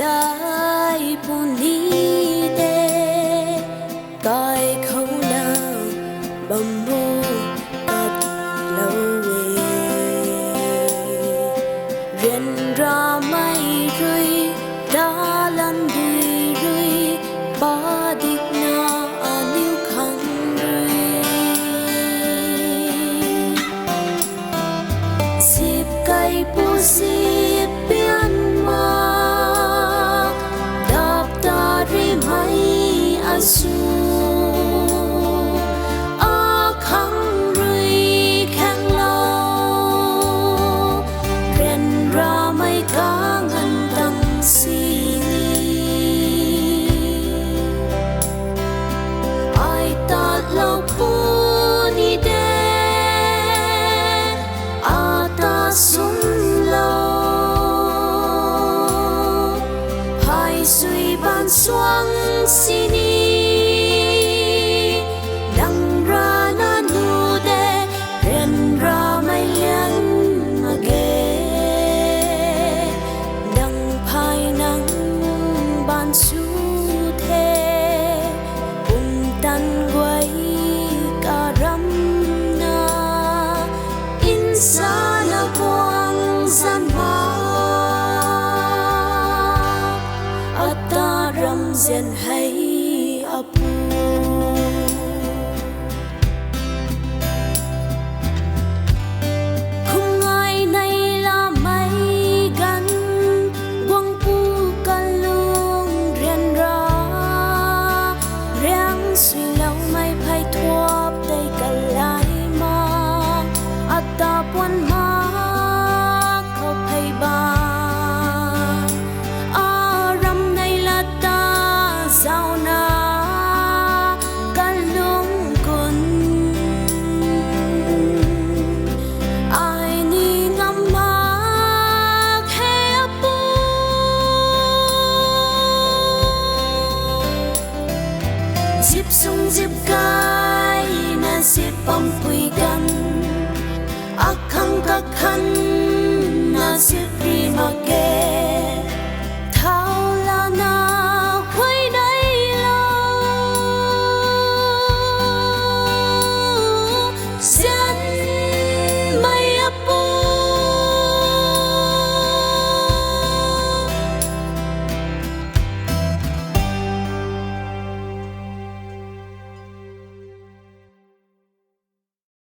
gai puni de kai khâu na bambo ta lâu về riêng ra mai rơi đã lần đuôi rơi ba địch na níu khăng rơi dịp cây pu dịp biên ma đạp ta ri mai asu lâu puni de ata sum lâu hai suy ban xoang sini đăng ra na nu de ren ra mai lian age đăng phai nắng ban su the cùng tan quay sana quang gian ma ata ram zen hay apu không ai này là mấy gan quang pu can luông riêng ra riêng suy lâu mai phai thua tay cả lại ta buồn ma khâu hay ba ram này là ta giàu na can lung kun ai ni ngắm ma hay apu dịp sung dịp cay na dịp bom quy gan akang kakhan na si prima ke